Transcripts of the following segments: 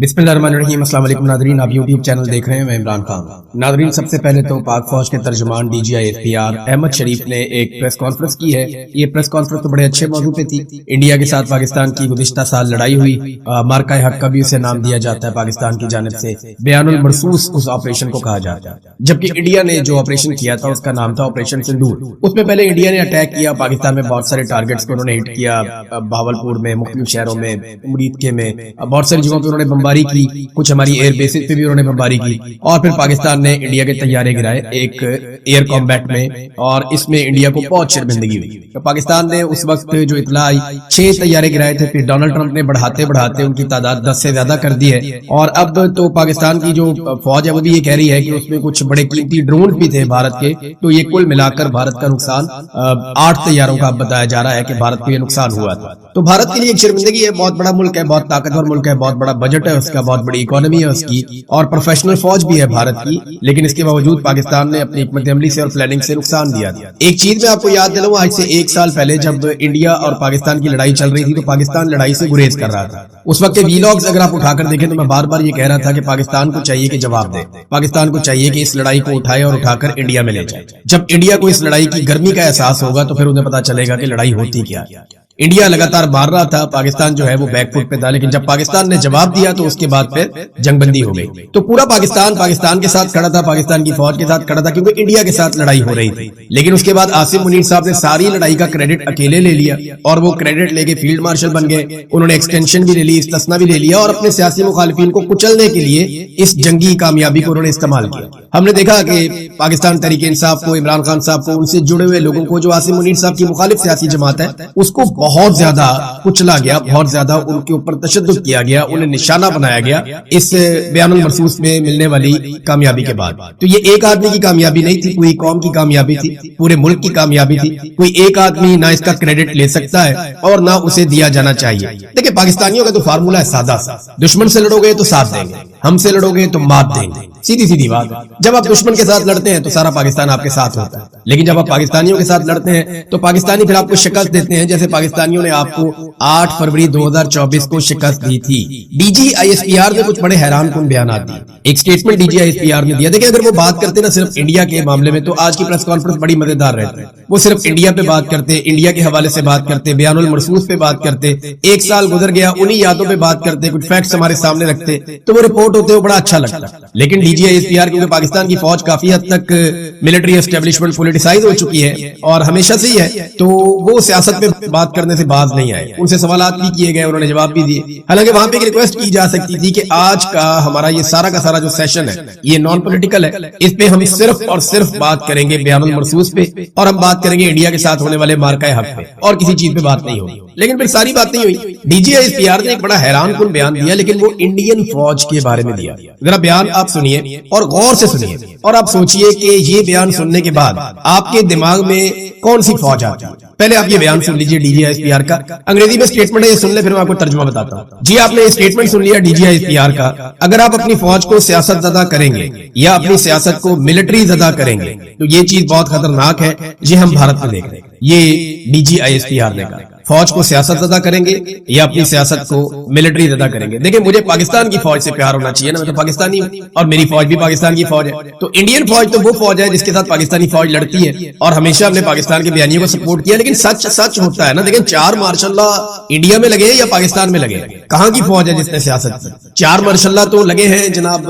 बिस्मिल्लाहिर्रहमानिर्रहीम। अस्सलाम वालेकुम नादरीन, आप यूट्यूब चैनल देख रहे हैं, मैं इमरान खान। नादरीन, सबसे पहले तो पाक फौज के तर्जुमान DGI-SPR अहमद शरीफ ने एक प्रेस कॉन्फ्रेंस की है। ये प्रेस कॉन्फ्रेंस तो बड़े अच्छे मौजू पे थी। इंडिया के साथ पाकिस्तान की गुज़िश्ता साल लड़ाई हुई, मार्का हक का भी उसे नाम दिया जाता है पाकिस्तान की जानिब से। बयानुल मरसूस उस ऑपरेशन को कहा जाता है, जबकि इंडिया ने जो ऑपरेशन किया था उसका नाम था ऑपरेशन सिंदूर। उसमें पहले इंडिया ने अटैक किया, पाकिस्तान में बहुत सारे टारगेट्स को उन्होंने हिट किया, भावलपुर में, मुख्तलिफ शहरों में, उमरीद के में, बहुत सारी जगहों पर उन्होंने बमबारी की, कुछ हमारी एयर बेसिस पे भी उन्होंने बमबारी की। और फिर पाकिस्तान ने इंडिया के तैयारे गिराए एक एयर कॉम्बैट में, और इसमें इंडिया को बहुत शर्मिंदगी हुई। तो पाकिस्तान ने उस वक्त जो इतला आई 6 तैयारे गिराए थे, फिर डोनाल्ड ट्रंप ने बढ़ाते बढ़ाते उनकी तादाद 10 से ज्यादा कर दी है। और अब तो पाकिस्तान की जो फौज है वो भी ये कह रही है कि उसमें कुछ बड़े कीमती ड्रोन भी थे भारत के। तो ये कुल मिलाकर भारत का नुकसान 8 तैयारों का बताया जा रहा है कि भारत को ये नुकसान हुआ था। तो भारत के लिए एक शर्मिंदगी है। बहुत बड़ा मुल्क है, बहुत ताकतवर मुल्क है, बहुत बड़ा बजट है उसका, बहुत बड़ी इकोनॉमी है उसकी, और प्रोफेशनल फौज भी है भारत की। लेकिन इसके बावजूद पाकिस्तान ने अपनी हिकमत अमली से और प्लानिंग से नुकसान दिया। एक चीज मैं आपको याद दिलाऊं, आज से 1 साल पहले जब इंडिया और पाकिस्तान की लड़ाई चल रही थी तो पाकिस्तान लड़ाई से गुरेज कर रहा था। उस वक्त के वीलॉग्स अगर आप उठाकर देखें तो मैं बार बार ये कह रहा था कि पाकिस्तान को चाहिए कि जवाब दे, पाकिस्तान को चाहिए कि इस लड़ाई को उठाए और उठाकर इंडिया में ले जाए। जब इंडिया को इस लड़ाई की गर्मी का एहसास होगा तो फिर उन्हें पता चलेगा कि लड़ाई होती क्या है। इंडिया लगातार मार रहा था, पाकिस्तान जो है वो बैकफुट पे था, लेकिन जब पाकिस्तान ने जवाब दिया तो उसके बाद फिर जंगबंदी हो गई। तो पूरा पाकिस्तान के साथ खड़ा था, पाकिस्तान की फौज के साथ खड़ा था, क्योंकि इंडिया के साथ लड़ाई हो रही थी। लेकिन उसके बाद आसिम मुनीर साहब ने सारी लड़ाई का क्रेडिट अकेले ले लिया, और वो क्रेडिट लेके फील्ड मार्शल बन गए। उन्होंने एक्सटेंशन भी ले ली, इस्तिस्ना भी ले लिया, और अपने सियासी मुखालिफिन को कुचलने के लिए इस जंगी कामयाबी को उन्होंने इस्तेमाल किया। हमने देखा कि पाकिस्तान तहरीक इंसाफ को, इमरान खान साहब को, उनसे जुड़े हुए लोगों को, जो आसिम मुनीर साहब की मुखालिफ सियासी जमात है, उसको बहुत ज्यादा कुचला गया, बहुत ज्यादा उनके ऊपर तशद्दुद किया गया, उन्हें निशाना बनाया गया इस बयानुल मरसूस में मिलने वाली कामयाबी के बाद। तो ये एक आदमी की कामयाबी नहीं थी, पूरी कौम की कामयाबी थी, पूरे मुल्क की कामयाबी थी। कोई एक आदमी ना इसका क्रेडिट ले सकता है और ना उसे दिया जाना चाहिए। देखिए, पाकिस्तानियों का तो फार्मूला है सादा सा, दुश्मन से लड़ोगे तो साथ देंगे, हमसे लड़ोगे तो मात देंगे, सीधी सीधी बात। जब आप दुश्मन के साथ लड़ते हैं तो सारा पाकिस्तान आपके साथ होता है, लेकिन जब आप पाकिस्तानियों के साथ लड़ते हैं तो पाकिस्तानी फिर आपको शिकस्त देते हैं, जैसे पाकिस्तानियों ने आपको 8 फरवरी 2024 को शिकस्त दी थी। DGI-SPR ने कुछ बड़े हैरानकुन बयानात दिए। एक स्टेटमेंट DGI-SPR ने दिया। देखिए, अगर वो बात करते ना सिर्फ इंडिया के मामले में तो आज की प्रेस कॉन्फ्रेंस बड़ी मजेदार रहती है। वो सिर्फ इंडिया पे बात करते, इंडिया के हवाले से बात करते, बयानुल मरसूस पे बात करते, 1 साल गुजर गया उन्हीं यादों पे बात करते, कुछ फैक्ट्स हमारे सामने रखते, तो वो रिपोर्ट होते हो बड़ा अच्छा लगता। लेकिन DGI-SPR, क्योंकि पाकिस्तान की फौज काफी हद तक मिलिट्री एस्टेब्लिशमेंट पॉलिटिसाइज हो चुकी है और हमेशा से ही है, तो वो सियासत पे बात करने से बाज नहीं आए। उनसे सवालात भी किए गए, उन्होंने जवाब भी दिए। हालांकि वहां पे एक रिक्वेस्ट की जा सकती थी कि आज का हमारा ये सारा का सारा जो सेशन है ये नॉन पॉलिटिकल है, इस पे हम सिर्फ और सिर्फ बात करेंगे बयानुल मरसूस पे, और हम बात करेंगे इंडिया के साथ होने वाले मार्का हक पे, और किसी चीज पे बात नहीं होगी। लेकिन फिर सारी बात नहीं हुई। DGI-SPR ने एक बड़ा हैरानकुन बयान दिया, लेकिन वो इंडियन फौज के बारे में दिया। जरा बयान आप सुनिए और गौर से सुनिए, और आप सोचिए कि ये बयान सुनने के बाद आपके दिमाग में कौन सी फौज आती है। पहले आप ये बयान सुन लीजिए DGI-SPR का। अंग्रेजी में स्टेटमेंट है, ये सुन ले, फिर मैं आपको तर्जुमा बताता हूँ। जी, आपने ये स्टेटमेंट सुन लिया DGI-SPR का। अगर आप अपनी फौज को सियासत ज़दा करेंगे या अपनी सियासत को मिलिट्री ज़दा करेंगे तो ये चीज बहुत खतरनाक है। ये हम भारत में देख रहे हैं, ये DGI-SPR ने कहा। फौज को सियासत ज़दा करेंगे या अपनी सियासत को मिलिट्री ज़दा करेंगे। देखिए, मुझे पाकिस्तान की फौज से प्यार होना चाहिए ना, मैं तो पाकिस्तानी हूँ और मेरी फौज भी पाकिस्तान की फौज है। तो इंडियन फौज तो वो फौज है जिसके साथ पाकिस्तानी फौज लड़ती है, और हमेशा हमने पाकिस्तान के बयानियों को सपोर्ट किया। लेकिन सच सच होता है ना। देखिए, 4 मार्शल्लाह इंडिया में लगे या पाकिस्तान में लगे, कहाँ की फौज है जिसने सियासत की? 4 मार्शल्लाह तो लगे हैं जनाब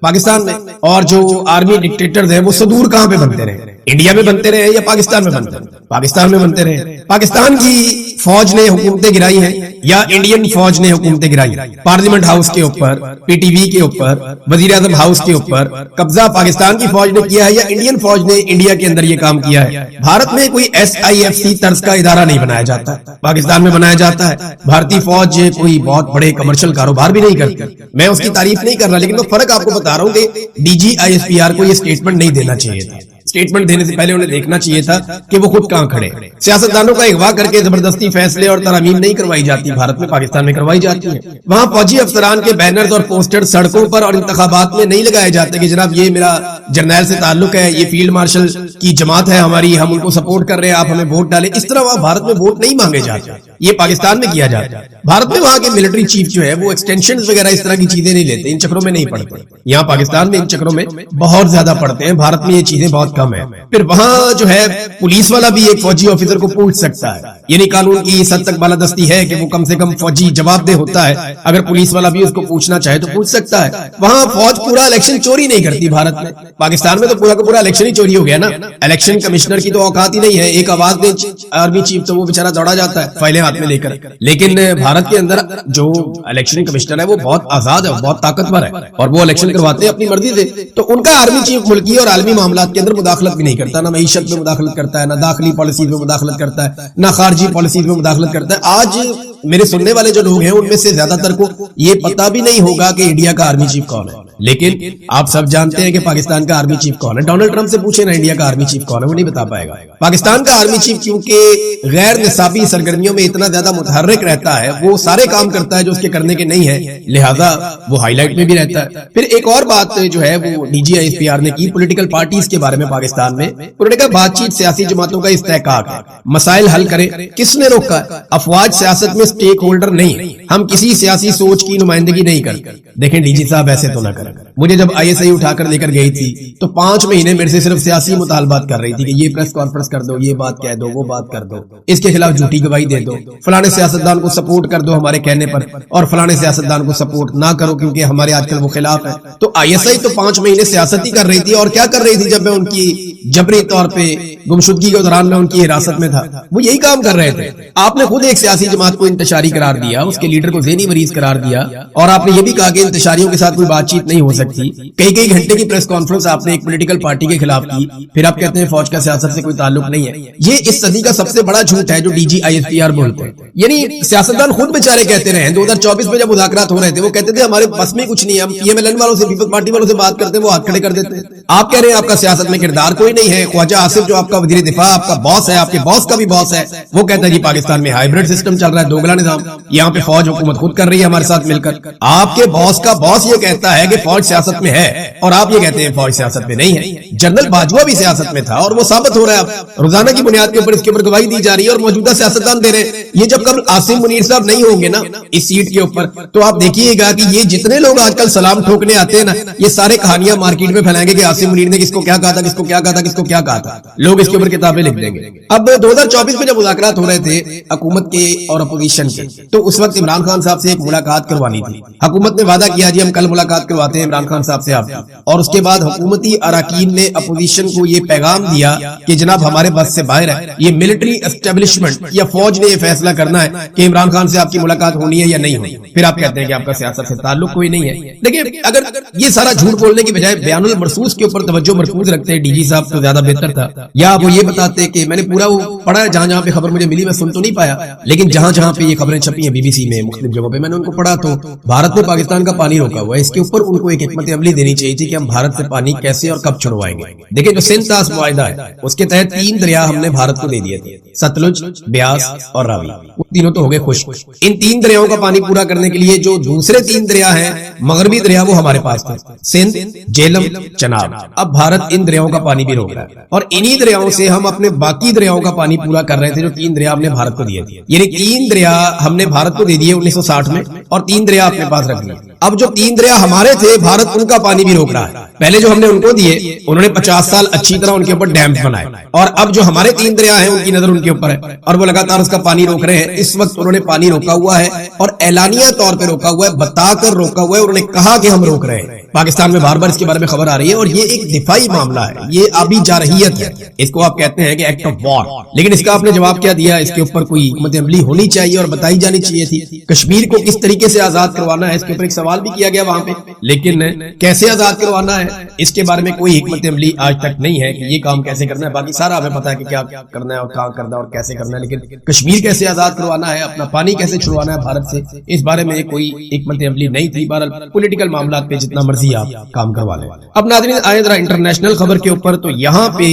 पाकिस्तान में, और जो आर्मी डिक्टेटर्स हैं वो सदूर कहाँ पे बनते रहे? इंडिया में बनते रहे या पाकिस्तान में बनते रहे? पाकिस्तान में बनते रहे। पाकिस्तान की फौज ने हुकूमतें गिराई हैं या इंडियन फौज ने हुकूमतें गिराई? पार्लियामेंट हाउस के ऊपर, PTV के ऊपर, वजीर आजम हाउस के ऊपर कब्जा पाकिस्तान की फौज ने किया है या इंडियन फौज ने इंडिया के अंदर ये काम किया है? भारत में कोई SIFC तर्ज का इदारा नहीं बनाया जाता, पाकिस्तान में बनाया जाता है। भारतीय फौज कोई बहुत बड़े कमर्शियल कारोबार भी नहीं करती। मैं उसकी तारीफ नहीं कर रहा, लेकिन मैं फर्क आपको बता रहा हूँ कि DGI-SPR को ये स्टेटमेंट नहीं देना चाहिए था। स्टेटमेंट देने से पहले उन्हें देखना चाहिए था कि वो खुद कहां खड़े। सियासतदानों का अगवा करके जबरदस्ती फैसले और तरमीम नहीं करवाई जाती, भारत में, पाकिस्तान में करवाई जाती है। वहां फौजी अफसरान के बैनर्स और पोस्टर सड़कों पर और इंतखाबात में नहीं लगाए जाते कि जनाब ये मेरा जर्नैल से ताल्लुक है, ये फील्ड मार्शल की जमात है हमारी, हम उनको सपोर्ट कर रहे हैं, आप हमें वोट डालें। इस तरह वहां भारत में वोट नहीं मांगे जाते। یہ پاکستان میں کیا جاتا ہے. بھارت میں وہاں کے ملٹری چیف جو ہے وہ ایکسٹینشن وغیرہ اس طرح کی چیزیں نہیں لیتے, ان چکروں میں نہیں پڑتے. یہاں پاکستان میں ان چکروں میں بہت زیادہ پڑتے ہیں, بھارت میں یہ چیزیں بہت کم ہیں. پھر وہاں جو ہے پولیس والا بھی ایک فوجی آفیسر کو پوچھ سکتا ہے, یعنی قانون کی اس حد تک بالادستی ہے کہ وہ کم سے کم فوجی جواب دہ ہوتا ہے, اگر پولیس والا بھی اس کو پوچھنا چاہے تو پوچھ سکتا ہے. وہاں فوج پورا الیکشن چوری نہیں کرتی بھارت میں. پاکستان میں تو پورا کا پورا الیکشن ہی چوری ہو گیا نا. الیکشن کمشنر کی تو اوقات ہی نہیں ہے, ایک آواز دے آرمی چیف تو وہ بیچارہ دوڑا جاتا ہے فائلیں ہاتھ میں لے کر. لیکن بھارت کے اندر جو الیکشن کمشنر ہے وہ بہت آزاد ہے, بہت طاقتور ہے, اور وہ الیکشن کرواتے ہیں اپنی مرضی سے. تو ان کا آرمی چیف ملکی اور عالمی معاملات کے اندر مداخلت بھی نہیں کرتا, نہ معیشت میں مداخلت کرتا ہے, نہ داخلی پالیسیز میں مداخلت کرتا ہے, نہ خارجی پالیسیز میں مداخلت کرتا ہے. آج میرے سننے والے جو لوگ ہیں ان میں سے زیادہ تر کو یہ پتا بھی نہیں ہوگا کہ انڈیا کا آرمی چیف کون ہے, لیکن آپ سب جانتے ہیں کہ پاکستان کا آرمی چیف کون ہے. ڈونلڈ ٹرمپ سے پوچھے نا انڈیا کا آرمی چیف کون ہے, وہ نہیں بتا پائے گا. پاکستان کا آرمی چیف کیونکہ غیر نصابی سرگرمیوں میں اتنا زیادہ متحرک رہتا ہے, وہ سارے کام کرتا ہے جو اس کے کرنے کے نہیں ہے, لہذا وہ ہائی لائٹ میں بھی رہتا ہے. پھر ایک اور بات جو ہے وہ D G I S P R نے کی پولیٹیکل پارٹیز کے بارے میں. پاکستان میں پولیٹیکل بات چیت سیاسی جماعتوں کا استحقاق ہے, مسائل حل کرے. کس نے روکا؟ افواج سیاست میں سٹیک ہولڈر نہیں, ہم کسی سیاسی سوچ کی نمائندگی نہیں کرتے. دیکھیں ڈی جی صاحب ایسے تو نہ کریں. مجھے جب آئی ایس آئی اٹھا کر لے کر گئی تھی تو 5 مہینے میرے سے صرف سیاسی مطالبات کر رہی تھی کہ یہ پریس کانفرنس کر دو, یہ بات کہہ دو, وہ بات کر دو, اس کے خلاف جھوٹی گواہی دے دو, فلانے سیاستدان کو سپورٹ کر دو ہمارے کہنے پر, اور فلانے سیاستدان کو سپورٹ نہ کرو کیونکہ ہمارے آج کل وہ خلاف ہے. تو آئی ایس آئی تو 5 مہینے سیاست ہی کر رہی تھی. اور کیا کر رہی تھی جب میں ان کی جبری طور پہ گمشدگی کے دوران میں ان کی حراست میں تھا؟ وہ یہی کام کر رہے تھے. آپ نے خود ایک سیاسی جماعت کو انتشاری قرار دیا, اس کے لیڈر کو ذہنی مریض قرار دیا, اور آپ نے یہ بھی کہا کہ انتشاریوں کے ساتھ کوئی بات چیت نہیں ہو سکتی. کئی گھنٹے کی پریس کانفرنس آپ نے ایک پولیٹیکل پارٹی کے خلاف کی, پھر آپ کہتے ہیں فوج کا سیاست سے کوئی تعلق نہیں ہے. یہ اس صدی کا سب سے بڑا جھوٹ ہے جو D G I S P R بولتے ہیں. یعنی سیاستدان خود بیچارے کہتے رہے 2024 میں جب مذاکرات ہو رہے تھے, وہ کہتے تھے ہمارے بس میں کچھ نہیں ہے, ہم پی ایم ایل این والوں سے, پیپلز پارٹی والوں سے بات کرتے ہیں, وہ ہاتھ کھڑے کر دیتے ہیں. آپ کہہ رہے ہیں آپ کا سیاست میں کردار کوئی نہیں ہے. خواجہ آصف جو آپ کا وزیر دفاع, آپ کا باس ہے, آپ کے باس کا بھی باس ہے, وہ کہتا ہے جی پاکستان میں ہائیبرڈ سسٹم چل رہا ہے, دوگلا نظام, یہاں پہ فوج حکومت خود کر رہی ہے ہمارے ساتھ مل کر. آپ کے باس کا باس یہ کہتا ہے کہ فوج سیاست میں ہے, اور آپ یہ کہتے ہیں فوج سیاست میں نہیں ہے. جنرل باجوہ بھی سیاست میں تھا, اور وہ ثابت ہو رہا ہے روزانہ کی بنیاد کے اوپر, اس کے اوپر گواہی دی جا رہی ہے, اور موجودہ سیاستدان دے رہے ہیں. یہ جب کل عاصم منیر صاحب نہیں ہوں گے نا اس سیٹ کے اوپر, تو آپ دیکھیے گا کہ یہ جتنے لوگ آج کل سلام ٹھوکنے آتے ہیں نا, یہ سارے کہانیاں مارکیٹ میں پھیلائیں گے کہ عاصم منیر نے کس کو کیا کہا تھا, کس کو کیا کہا تھا, کس کو کیا کہا تھا. لوگ اس کے اوپر کتابیں لکھ دیں گے. اب 2024 میں جب مذاکرات ہو رہے تھے حکومت کے اور اپوزیشن کے, تو اس وقت عمران خان صاحب سے ایک ملاقات کروانی تھی. حکومت نے وعدہ کیا جی ہم کل ملاقات کرواتے ہیں عمران خان صاحب سے آپ کی, اور اس کے بعد حکومتی اراکین نے اپوزیشن کو یہ پیغام دیا کہ جناب ہمارے بس سے باہر ہے, یہ ملٹری اسٹیبلشمنٹ یا فوج نے یہ فیصلہ کرنا ہے کہ عمران خان سے آپ کی ملاقات ہونی ہے یا نہیں ہونی. پھر آپ کہتے ہیں کہ آپ کا سیاست سے تعلق کوئی نہیں ہے. دیکھیں اگر یہ سارا جھوٹ بولنے کی بجائے بیان المرصوص کے اوپر توجہ مرکوز رکھتے ڈی جی صاحب تو زیادہ بہتر تھا, یا وہ یہ بتاتے کہ میں نے پورا وہ پڑھا ہے, جہاں جہاں پہ خبر مجھے ملی میں سن تو نہیں پایا, لیکن جہاں جہاں پہ یہ خبریں چھپی ہیں بی بی سی میں, مختلف جگہوں پہ میں نے ان کو پڑھا, تو بھارت نے پاکستان کا پانی روکا ہوا ہے. اس کے اوپر ان کو ایک حکمت عملی دینی چاہیے تھی کہ ہم بھارت سے پانی کیسے اور کب چھڑوائیں گے. دیکھیں جو سندھ طاس معاہدہ ہے اس کے تحت 3 دریا ہم نے بھارت کو دے دیے تھے, ستلج, بیاس اور راوی. وہ تینوں تو ہو گئے خشک. ان 3 دریاؤں کا پانی پورا کرنے کے لیے جو دوسرے 3 دریا ہیں مغربی دریا, وہ ہمارے پاس تھے, سندھ, جہلم, چناب. اب بھارت ان دریاؤں کا پانی بھی روک رہا ہے, اور انہی دریاؤں سے ہم اپنے باقی دریاؤں کا پانی پورا کر رہے تھے جو 3 دریا ہم نے بھارت کو دیے تھے. یعنی 3 دریا ہم نے بھارت کو دے دیے 1960 میں, اور 3 دریا اپنے پاس رکھ لیے. اب جو 3 دریا ہمارے تھے بھارت ان کا پانی بھی روک رہا ہے. پہلے جو ہم نے ان کو دیے انہوں نے 50 سال اچھی طرح ان کے اوپر ڈیم بنائے, اور اب جو ہمارے 3 دریا ہیں ان کی نظر ان کے اوپر ہے, اور وہ لگاتار اس کا پانی روک رہے ہیں. اس وقت انہوں نے پانی روکا ہوا ہے, اور اعلانیہ طور پہ روکا ہوا ہے, بتا کر روکا ہوا ہے. انہوں نے کہا کہ ہم روک رہے ہیں. پاکستان میں بار بار اس کے بارے میں خبر آ رہی ہے, اور یہ ایک دفاعی معاملہ ہے, یہ آبی جارحیت ہے, اس کو آپ کہتے ہیں کہ ایکٹ آف وار. لیکن اس کا آپ نے جواب کیا دیا؟ اس کے اوپر کوئی حکمت عملی ہونی چاہیے اور بتائی جانی چاہیے تھی. کشمیر کو کس طریقے سے آزاد کروانا ہے اس کے اوپر ایک سوال بھی کیا گیا وہاں پہ, لیکن کیسے آزاد کروانا ہے اس کے بارے میں کوئی حکمت عملی آج تک نہیں ہے کہ یہ کام کیسے کرنا ہے. باقی سارا ہمیں پتا ہے کہ کیا کرنا ہے اور کہاں کرنا ہے اور کیسے کرنا ہے, لیکن کشمیر کیسے آزاد کروانا ہے, اپنا پانی کیسے چھڑوانا ہے بھارت سے, اس بارے میں کوئی حکمت عملی نہیں تھی. بہرحال پولیٹیکل معاملات پہ جتنا مرضی آپ کام کروا لیں. اب ناظرین آئے ذرا انٹرنیشنل خبر کے اوپر, تو یہاں پہ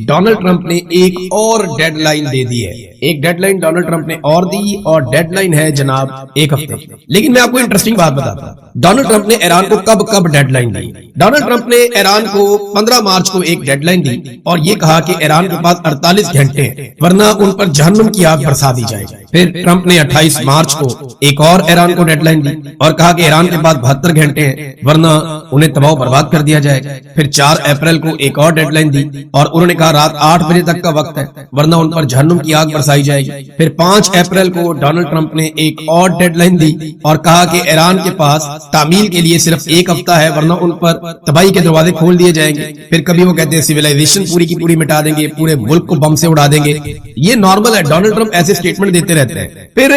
ڈونلڈ ٹرمپ نے ایک اور ڈیڈ لائن دے دی ہے. ایک ڈیڈ لائن ڈونلڈ ٹرمپ نے اور دی, اور ڈیڈ لائن ہے جناب 1 ہفتے. لیکن میں آپ کو انٹرسٹنگ بات بتاتا ہوں, ڈونلڈ ٹرمپ نے ایران کو کب ڈیڈ لائن دی. ڈونلڈ ٹرمپ نے ایران کو 15 مارچ کو ایک ڈیڈ لائن دی, اور یہ کہا کہ ایران کے پاس 48 گھنٹے ہیں ورنہ ان پر جہنم کی آگ برسا دی جائے. फिर ट्रंप ने 28 मार्च को एक और ईरान को डेडलाइन दी और कहा कि ईरान के पास 72 घंटे हैं वरना उन्हें तबाह बर्बाद कर दिया जाएगा। फिर 4 अप्रैल को एक और डेडलाइन दी और उन्होंने कहा रात 8 बजे तक का वक्त है वरना उन पर जहन्नुम की आग बरसाई जाएगी। फिर 5 अप्रैल को डोनाल्ड ट्रंप ने एक और डेडलाइन दी और कहा कि ईरान के पास तामील के लिए सिर्फ 1 हफ्ता है वरना उन पर तबाही के दरवाजे खोल दिए जाएंगे। फिर कभी वो कहते हैं सिविलाइजेशन पूरी की पूरी मिटा देंगे, पूरे मुल्क को बम से उड़ा देंगे। ये नॉर्मल है, डोनाल्ड ट्रंप ऐसे स्टेटमेंट देते रहते हैं। फिर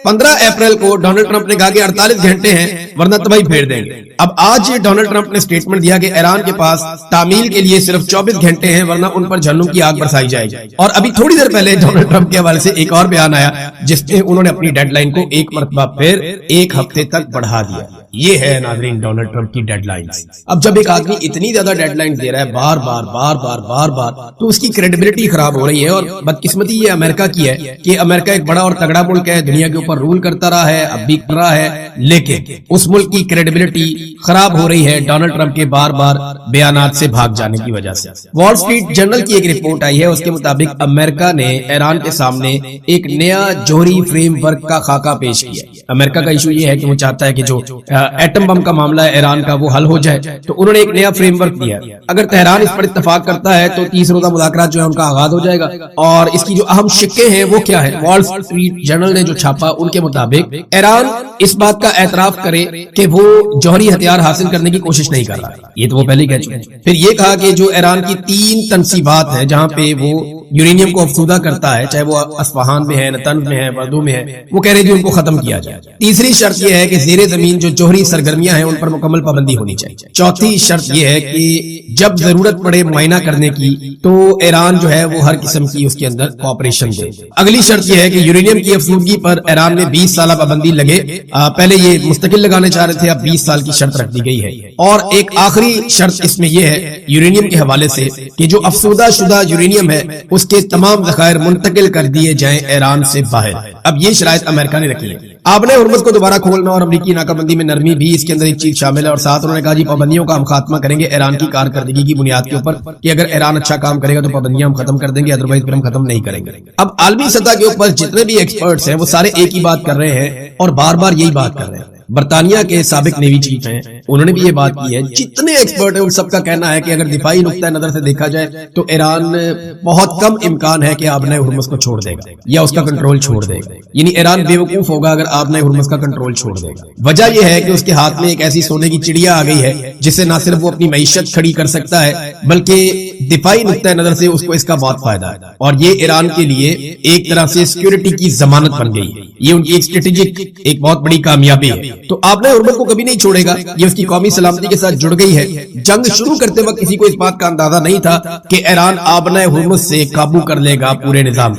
15 अप्रैल को डोनाल्ड ट्रंप ने कहा कि 48 घंटे हैं वरना तबाही फेर देंगे। अब आज डोनाल्ड ट्रंप ने स्टेटमेंट दिया कि ईरान के पास तामील के लिए सिर्फ 24 घंटे हैं वरना उन पर जहन्नुम की आग बरसाई जाएगी। और अभी थोड़ी देर पहले डोनाल्ड ट्रंप के हवाले से एक और बयान आया जिसमें उन्होंने अपनी डेडलाइन को एक मरतबा फिर 1 हफ्ते तक बढ़ा दिया। ये है नाज़रीन डोनाल्ड ट्रंप की डेडलाइंस। अब जब एक आदमी इतनी ज्यादा डेडलाइन दे रहा है बार बार तो उसकी क्रेडिबिलिटी खराब हो रही है। और बदकिस्मती ये अमेरिका की है कि अमेरिका एक बड़ा और तगड़ा मुल्क है, दुनिया के ऊपर रूल करता रहा है, अब भी कर रहा है, लेकिन उस मुल्क की क्रेडिबिलिटी खराब हो रही है डोनाल्ड ट्रंप के बार बार बयानात से भाग जाने की वजह से। वॉल स्ट्रीट जर्नल की एक रिपोर्ट आई है, उसके मुताबिक अमेरिका ने ईरान के सामने एक नया जोहरी फ्रेमवर्क का खाका पेश किया। अमेरिका का इशू ये है कि वो चाहता है कि जो एटम बम का मामला है ईरान का वो हल हो जाए, तो उन्होंने एक नया फ्रेमवर्क दिया। अगर तेहरान इस पर इत्तेफाक करता है तो 30 रोजा मुज़ाकरात जो है उनका आगाज हो जाएगा। और इसकी जो अहम शिक्के हैं वो क्या है, वॉल स्ट्रीट जर्नल ने जो छापा उनके मुताबिक ईरान इस बात का एतराफ करे कि वो जौहरी हथियार हासिल करने की कोशिश नहीं कर रहा है, ये तो वो पहले ही कह चुके हैं। फिर ये कहा कि जो ईरान की 3 तनसीबात है जहां पे वो यूरेनियम को अफसूदा करता है, चाहे वो अस्फहान में है, नतंज में है, बर्दो में है, वो कह रहे थे उनको खत्म किया जाए। तीसरी शर्त यह है कि ज़ेरे जमीन जो जोहरी सरगर्मियां हैं उन पर मुकम्मल पाबंदी होनी चाहिए। चौथी शर्त यह है कि जब जरूरत पड़े मुआयना करने की तो ईरान जो है वो हर किस्म की उसके अंदर कॉपरेशन दे। अगली शर्त यह है कि यूरेनियम की अफसूदगी पर ईरान में 20 साल पाबंदी लगे। पहले ये मुस्तकिल लगाने चाह रहे थे, अब 20 साल की शर्त रख दी गई है। और एक आखिरी शर्त इसमें यह है यूरेनियम के हवाले से कि जो अफसूदा शुदा यूरेनियम है उसके तमाम ज़खायर मुंतकिल कर दिए जाएं ईरान से बाहर। अब ये शराइत अमेरिका ने रखी है। आपने हुर्मुज़ को दोबारा खोलना और अमरीकी नाकाबंदी में नरमी भी इसके अंदर एक चीज शामिल है। और साथ उन्होंने कहा जी पाबंदियों का हम खात्मा करेंगे ईरान की कारकर्दगी की बुनियाद के ऊपर कि अगर ईरान अच्छा काम करेगा तो पाबंदियां हम खत्म कर देंगे, अदरवाइज फिर हम खत्म नहीं करेंगे। अब आलमी सतह के ऊपर जितने भी एक्सपर्ट्स हैं वो सारे एक ही बात कर रहे हैं और बार बार यही बात कर रहे हैं। बरतानिया के साबिक नेवी चीफ हैं, उन्होंने भी ये बात की है। जितने एक्सपर्ट हैं उन सबका कहना है कि अगर दिफाई नुक्ता नजर से देखा जाए तो ईरान बहुत कम इम्कान है कि आपने हुर्मुज़ को छोड़ देगा या उसका कंट्रोल छोड़ देगा। यानी ईरान बेवकूफ होगा अगर आपने हुर्मुज़ का कंट्रोल छोड़ देगा। वजह यह है कि उसके हाथ में एक ऐसी सोने की चिड़िया आ गई है जिससे न सिर्फ वो अपनी मईशत खड़ी कर सकता है बल्कि दिफाई नुक्ता नजर से उसको इसका बहुत फायदा है। और ये ईरान के लिए एक तरह से सिक्योरिटी की जमानत बन गई है। ये उनकी एक स्ट्रेटेजिक एक बहुत बड़ी कामयाबी है। तो आपने हुर्मुज़ को कभी नहीं छोड़ेगा, ये उसकी कौमी सलामती के साथ जुड़ गई है। जंग शुरू करते वक्त किसी को इस बात का अंदाजा नहीं था कि ईरान आपने हुर्मुज़ से काबू कर लेगा पूरे निजाम,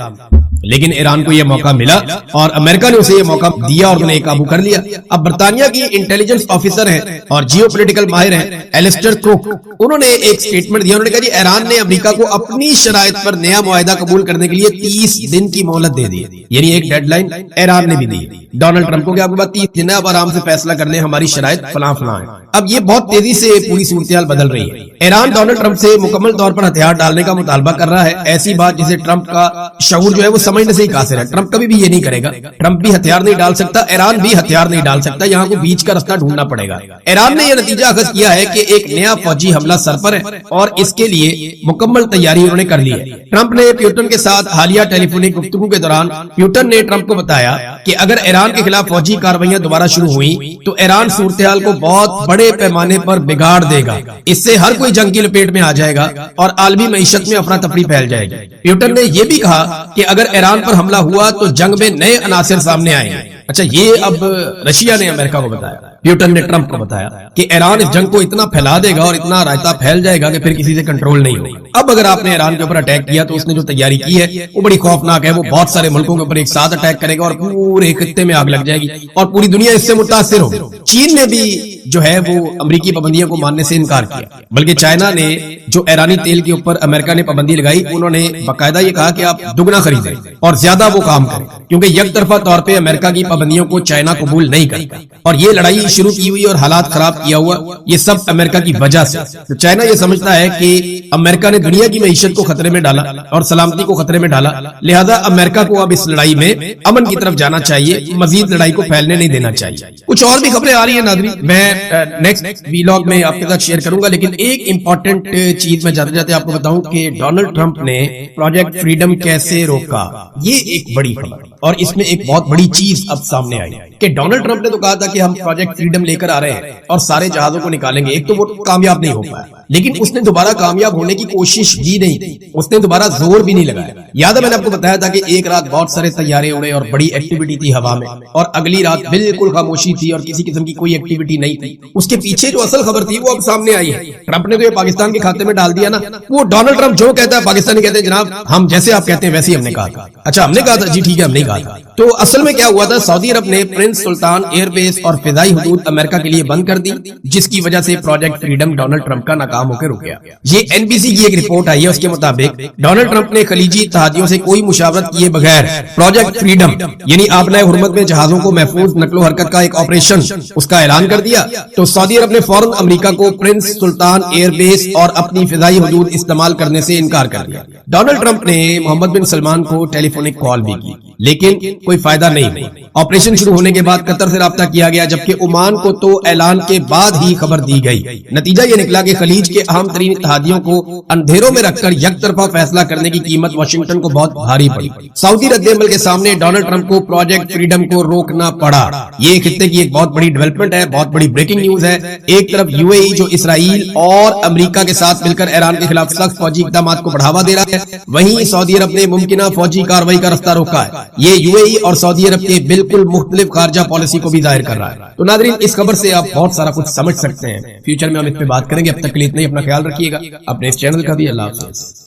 लेकिन ईरान को यह मौका मिला और अमेरिका ने उसे यह मौका दिया और उन्हें काबू कर लिया। अब बरतानिया की इंटेलिजेंस ऑफिसर हैं और जियोपॉलिटिकल माहिर हैं एलिस्टर क्रुक, उन्होंने एक स्टेटमेंट दिया। उन्होंने कहा जी ईरान ने अमेरिका को अपनी शराइत पर नया मुआहदा कबूल करने के लिए 30 दिन की मोहलत दे दी, यानी एक डेडलाइन ईरान ने भी दी। डोनाल्ड ट्रंप को क्या आपके पास 30 दिन है, अब आराम से फैसला कर ले, हमारी शराइत फलां फलां है। अब ये बहुत तेजी से पूरी सूरत बदल रही है। ईरान डोनाल्ड ट्रंप से मुकम्मल तौर पर हथियार डालने का मुतालबा कर रहा है, ऐसी बात जिसे ट्रंप का शऊर जो है वो समझने से ही कासिर है। ट्रंप कभी भी ये नहीं करेगा, ट्रंप भी हथियार नहीं डाल सकता, ईरान भी हथियार नहीं डाल सकता, यहाँ को बीच का रास्ता ढूंढना पड़ेगा। ईरान ने यह नतीजा अखज़ किया है कि एक नया फौजी हमला सर पर है और इसके लिए मुकम्मल तैयारी उन्होंने कर ली है। ट्रंप ने प्यूटन के साथ हालिया टेलीफोनिक गुफ्तगू के दौरान प्यूटन ने ट्रंप को बताया कि अगर ईरान के खिलाफ फौजी कार्रवाइयां दोबारा शुरू हुई तो ईरान सूरत हाल को बहुत बड़े पैमाने पर बिगाड़ देगा, इससे हर कोई जंग की लपेट में आ जाएगा और आलमी मईशत में अफरा तफरी फैल जाएगी। प्यूटन ने यह भी कहा कि अगर ईरान पर हमला हुआ तो जंग में नए अनासिर सामने आएंगे। अच्छा, ये अब रशिया ने अमेरिका को बताया, प्यूटन ने ट्रंप को बताया कि ईरान इस जंग को इतना फैला देगा और इतना रायता फैल जाएगा कि फिर किसी से कंट्रोल नहीं होगा। अब अगर आपने ईरान के ऊपर अटैक किया तो उसने जो तैयारी की है वो बड़ी खौफनाक है। वो बहुत सारे मुल्कों के ऊपर एक साथ अटैक करेगा और पूरे खित्ते में आग लग जाएगी और पूरी दुनिया इससे मुतासिर होगी। चीन ने भी जो है वो अमरीकी पाबंदियों को मानने से इनकार किया, बल्कि चाइना ने जो ईरानी तेल के ऊपर अमेरिका ने पाबंदी लगाई, उन्होंने बाकायदा ये कहा कि आप दुगना खरीदें और ज्यादा वो काम करें, क्योंकि एक तरफा तौर पे अमेरिका की पाबंदियों को चाइना कबूल नहीं करता और ये लड़ाई شروع کی ہوئی اور حالات خراب کیا ہوا، یہ سب امریکہ کی وجہ سے۔ تو چائنا یہ سمجھتا ہے کہ امریکہ نے دنیا کی معیشت کو خطرے میں ڈالا اور سلامتی کو خطرے میں ڈالا، لہذا امریکہ کو اب اس لڑائی میں امن کی طرف جانا چاہیے، مزید لڑائی کو پھیلنے نہیں دینا چاہیے۔ کچھ اور بھی خبریں آ رہی ہیں ناظرین، میں نیکسٹ ویلاگ میں آپ کے ساتھ شیئر کروں گا، لیکن ایک امپورٹنٹ چیز میں جاتے جاتے آپ کو بتاؤں کہ ڈونلڈ ٹرمپ نے پروجیکٹ فریڈم کیسے روکا، یہ ایک بڑی خبر، اور اس میں ایک بہت بڑی چیز اب سامنے آئی کہ ڈونلڈ ٹرمپ نے تو کہا تھا کہ ہم پروجیکٹ فریڈم لے کر آ رہے ہیں اور سارے جہازوں کو نکالیں گے، ایک تو وہ کامیاب نہیں ہو پایا، لیکن اس نے دوبارہ کامیاب ہونے کی کوشش بھی نہیں کی، اس نے دوبارہ زور بھی نہیں لگایا۔ یاد ہے میں نے آپ کو بتایا تھا کہ ایک رات بہت سارے طیارے اڑے اور بڑی ایکٹیویٹی تھی ہوا میں، اور اگلی رات بالکل خاموشی تھی اور کسی قسم کی کوئی ایکٹیویٹی نہیں تھی۔ اس کے پیچھے جو اصل خبر تھی وہ اب سامنے آئی ہے۔ ٹرمپ نے تو یہ پاکستان کے کھاتے میں ڈال دیا نا، وہ ڈونلڈ ٹرمپ جو کہتا ہے پاکستانی کہتے ہیں جناب ہم جیسے آپ کہتے ہیں ویسے ہی ہم نے کہا تھا۔ اچھا ہم نے کہا تھا، جی ٹھیک ہے ہم نے کہا تھا۔ تو اصل میں کیا ہوا تھا، سعودی عرب نے پرنس سلطان ایئر بیس اور فضائی حدود امریکہ کے لیے بند کر دی، جس کی وجہ سے پروجیکٹ فریڈم ڈونلڈ ٹرمپ کا ناکام ہو کے رک گیا۔ یہ NBC کی ایک رپورٹ آئی ہے، اس کے مطابق ڈونلڈ ٹرمپ نے خلیجی اتحادیوں سے کوئی مشاورت کیے بغیر پروجیکٹ فریڈم یعنی آبنائے حرمت میں جہازوں کو محفوظ نقل و حرکت کا ایک آپریشن اس کا اعلان کر دیا۔ تو سعودی عرب نے فوراً امریکہ کو پرنس سلطان ایئر بیس اور اپنی فضائی حدود استعمال کرنے سے انکار کر دیا۔ ڈونلڈ ٹرمپ نے محمد بن سلمان کو ٹیلی فونک کال بھی کی، لیکن کوئی فائدہ نہیں ہوا۔ آپریشن شروع ہونے کے بعد قطر سے رابطہ کیا گیا، جبکہ عمان کو تو اعلان کے بعد ہی خبر دی گئی۔ نتیجہ یہ نکلا کہ خلیج کے اہم ترین اتحادیوں کو اندھیروں میں رکھ کر یک طرفہ فیصلہ کرنے کی قیمت واشنگٹن کو بہت بھاری پڑی۔ سعودی رد عمل کے سامنے ڈونلڈ ٹرمپ کو پروجیکٹ فریڈم کو روکنا پڑا۔ یہ خطے کی ایک بہت بڑی ڈیولپمنٹ ہے، بہت بڑی بریکنگ نیوز ہے۔ ایک طرف UAE جو اسرائیل اور امریکہ کے ساتھ مل کر ایران کے خلاف سخت فوجی اقدامات کو بڑھاوا دے رہا ہے، وہیں سعودی عرب نے ممکنہ فوجی کارروائی کا رستہ روکا ہے۔ یہ UAE اور سعودی عرب کے بالکل مختلف خارجہ پالیسی کو بھی ظاہر کر رہا ہے۔ تو ناظرین اس خبر سے آپ بہت سارا کچھ سمجھ سکتے ہیں، فیوچر میں ہم اس پہ بات کریں گے۔ اب تک کے لیے اتنا ہی، اپنا خیال رکھیے گا، اپنے اس چینل کا بھی۔ اللہ حافظ۔